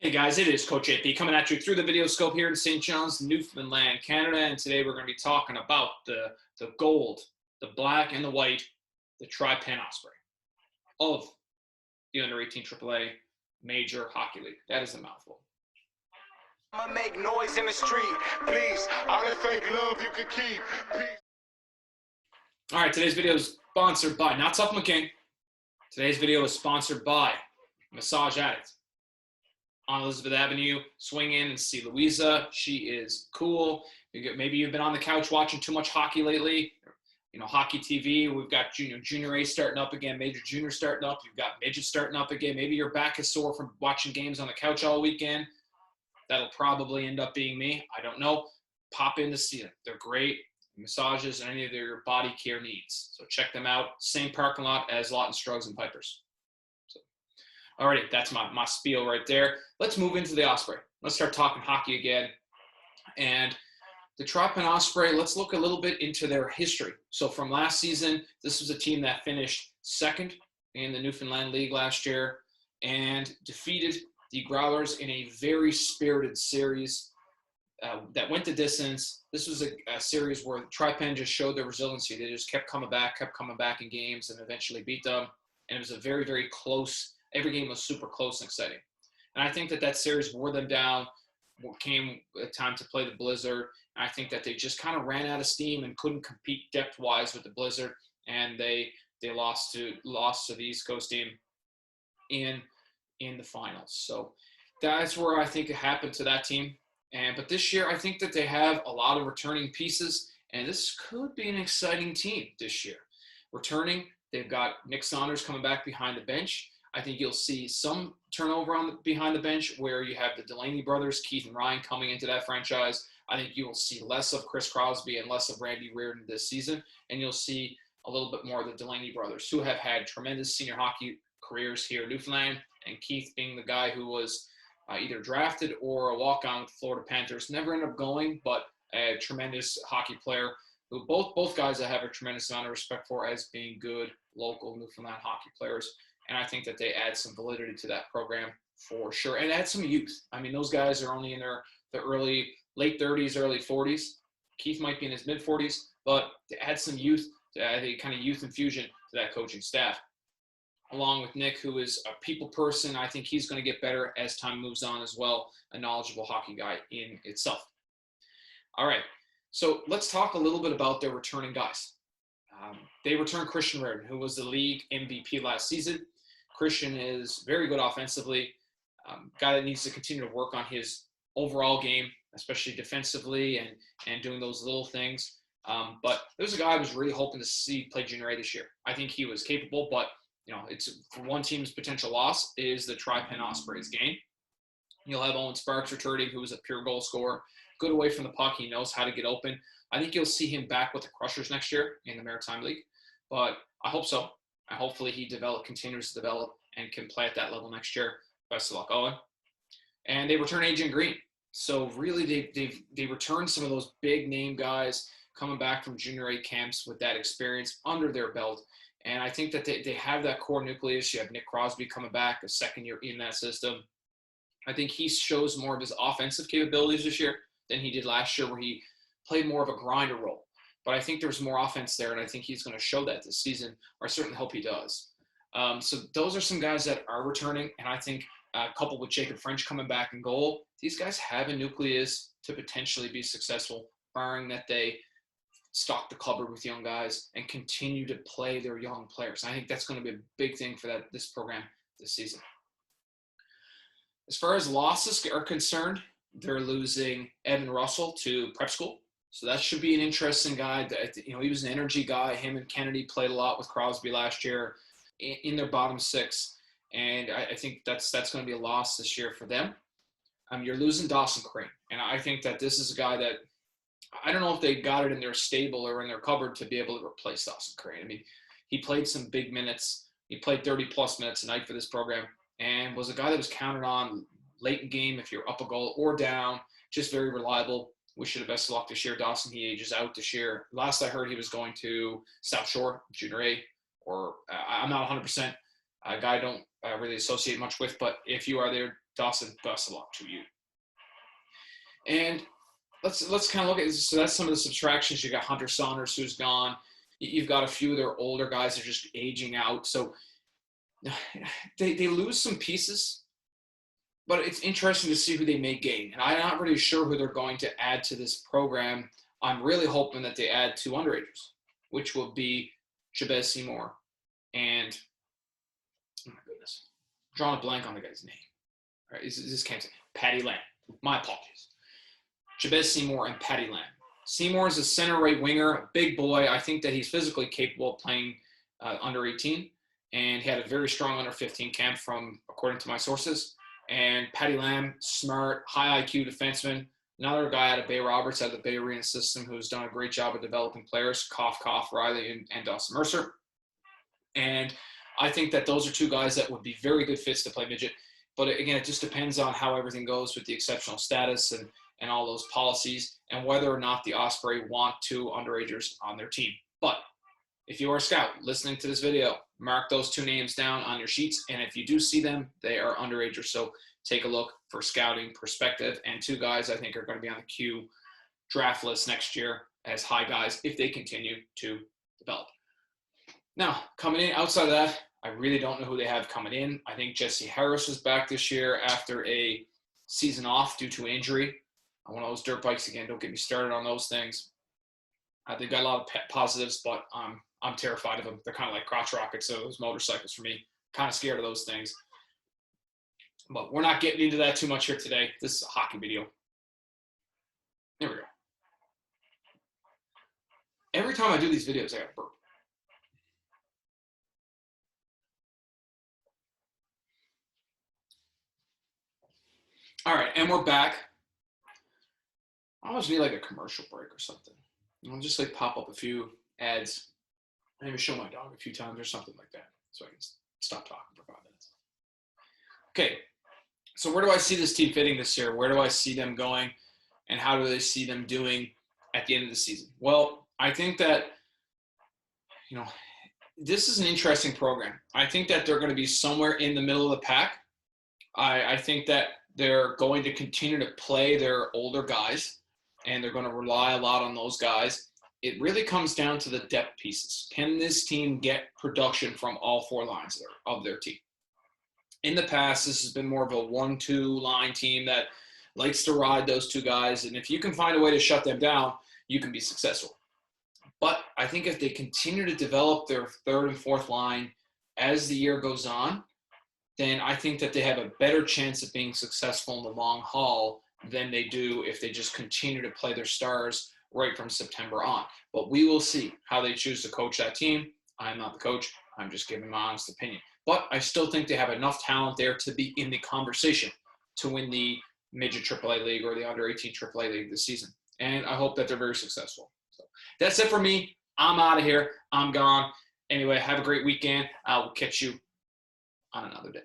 Hey guys, it is Coach AP coming at you through the video scope here in St. John's, Newfoundland, Canada. And today we're going to be talking about the gold, the black, and the white, the Tri-Pen Osprey of the under 18 AAA Major Hockey League. That is a mouthful. I'ma make noise in the street, please. All that fake love you can keep. Peace. All right, today's video is sponsored by, not Supplement King. Today's video is sponsored by Massage Addict. On Elizabeth Avenue, swing in and see Louisa. She is cool. Maybe you've been on the couch watching too much hockey lately. Hockey TV. We've got junior A starting up again, major junior starting up. You've got midget starting up again. Maybe your back is sore from watching games on the couch all weekend. That'll probably end up being me. I don't know. Pop in to see them. They're great. Massages and any of their body care needs. So check them out. Same parking lot as Lawton Struggs and Pipers. Alrighty, that's my spiel right there. Let's move into the Osprey. Let's start talking hockey again. And the Tri-Pen Osprey, let's look a little bit into their history. So from last season, this was a team that finished second in the Newfoundland League last year and defeated the Growlers in a very spirited series that went the distance. This was a series where Tri-Pen just showed their resiliency. They just kept coming back in games and eventually beat them. And it was a very, very close. Every game was super close and exciting. And I think that series wore them down. Came a time to play the Blizzard. And I think that they just kind of ran out of steam and couldn't compete depth-wise with the Blizzard. And they lost to the East Coast team in the finals. So that's where I think it happened to that team. But this year, I think that they have a lot of returning pieces. And this could be an exciting team this year. Returning, they've got Nick Saunders coming back behind the bench. I think you'll see some turnover behind the bench where you have the Delaney brothers, Keith and Ryan, coming into that franchise. I think you will see less of Chris Crosby and less of Randy Reardon this season, and you'll see a little bit more of the Delaney brothers, who have had tremendous senior hockey careers here in Newfoundland, and Keith being the guy who was either drafted or a walk-on with the Florida Panthers. Never ended up going, but a tremendous hockey player who both guys I have a tremendous amount of respect for as being good local Newfoundland hockey players. And I think that they add some validity to that program for sure. And add some youth. I mean, those guys are only in their late 30s, early 40s. Keith might be in his mid-40s, but to add some youth, to add a kind of youth infusion to that coaching staff. Along with Nick, who is a people person, I think he's going to get better as time moves on as well. A knowledgeable hockey guy in itself. All right, so let's talk a little bit about their returning guys. They returned Christian Reardon, who was the league MVP last season. Christian is very good offensively, guy that needs to continue to work on his overall game, especially defensively and doing those little things. But there's a guy I was really hoping to see play junior A this year. I think he was capable, but it's for one team's potential loss is the Tri-Pen Osprey's game. You'll have Owen Sparks returning, who is a pure goal scorer, good away from the puck. He knows how to get open. I think you'll see him back with the Crushers next year in the Maritime League, but I hope so. Hopefully he continues to develop and can play at that level next year. Best of luck, Owen. And they return Agent Green. So really they returned some of those big name guys coming back from junior A camps with that experience under their belt. And I think that they have that core nucleus. You have Nick Crosby coming back a second year in that system. I think he shows more of his offensive capabilities this year than he did last year, where he played more of a grinder role. But I think there's more offense there, and I think he's going to show that this season, or I certainly hope he does. So those are some guys that are returning, and I think coupled with Jacob French coming back in goal, these guys have a nucleus to potentially be successful, barring that they stock the cupboard with young guys and continue to play their young players. I think that's going to be a big thing for this program this season. As far as losses are concerned, they're losing Evan Russell to prep school. So that should be an interesting guy. He was an energy guy. Him and Kennedy played a lot with Crosby last year in their bottom six. And I think that's going to be a loss this year for them. You're losing Dawson Crane. And I think that this is a guy that I don't know if they got it in their stable or in their cupboard to be able to replace Dawson Crane. I mean, he played some big minutes. He played 30-plus minutes a night for this program and was a guy that was counted on late in game if you're up a goal or down, just very reliable. Wish you the best of luck this year. Dawson, he ages out this year. Last I heard, he was going to South Shore, Junior A, or I'm not 100%. A guy I don't really associate much with, but if you are there, Dawson, best of luck to you. And let's kind of look at this. So that's some of the subtractions. You got Hunter Saunders, who's gone. You've got a few of their older guys that are just aging out. So they lose some pieces, but it's interesting to see who they may gain. And I'm not really sure who they're going to add to this program. I'm really hoping that they add 2 underagers, which will be Jabez Seymour and, oh my goodness, I'm drawing a blank on the guy's name. All right, this can't say Patty Lamb. My apologies. Jabez Seymour and Patty Lamb. Seymour is a center right winger, a big boy. I think that he's physically capable of playing under 18, and he had a very strong under 15 camp according to my sources. And Patty Lamb, smart, high IQ defenseman. Another guy out of Bay Roberts, out of the Bay Arena system, who's done a great job of developing players, cough, Riley and Dawson Mercer. And I think that those are 2 guys that would be very good fits to play midget. But again, it just depends on how everything goes with the exceptional status and all those policies, and whether or not the Osprey want 2 underagers on their team. But if you are a scout listening to this video, mark those 2 names down on your sheets, and if you do see them, they are underagers. So take a look for scouting perspective. And 2 guys I think are going to be on the Q draft list next year as high guys if they continue to develop. Now, coming in outside of that, I really don't know who they have coming in. I think Jesse Harris is back this year after a season off due to injury. One of those dirt bikes again. Don't get me started on those things. They've got a lot of positives, but I'm terrified of them. They're kind of like crotch rockets, so those motorcycles for me. Kind of scared of those things. But we're not getting into that too much here today. This is a hockey video. There we go. Every time I do these videos, I got to burp. All right, and we're back. I almost need like a commercial break or something. I'll just like pop up a few ads, maybe show my dog a few times or something like that, so I can stop talking for 5 minutes. Okay, so where do I see this team fitting this year? Where do I see them going, and how do they see them doing at the end of the season? Well, I think that, this is an interesting program. I think that they're going to be somewhere in the middle of the pack. I think that they're going to continue to play their older guys, and they're going to rely a lot on those guys. It really comes down to the depth pieces. Can this team get production from all 4 lines of their team? In the past, this has been more of a 1-2 line team that likes to ride those 2 guys, and if you can find a way to shut them down, you can be successful. But I think if they continue to develop their 3rd and 4th line as the year goes on, then I think that they have a better chance of being successful in the long haul than they do if they just continue to play their stars right from September on. But we will see how they choose to coach that team. I'm not the coach. I'm just giving my honest opinion. But I still think they have enough talent there to be in the conversation to win the midget AAA league or the under 18 AAA league this season. And I hope that they're very successful. So that's it for me. I'm out of here. I'm gone. Anyway, have a great weekend. I will catch you on another day.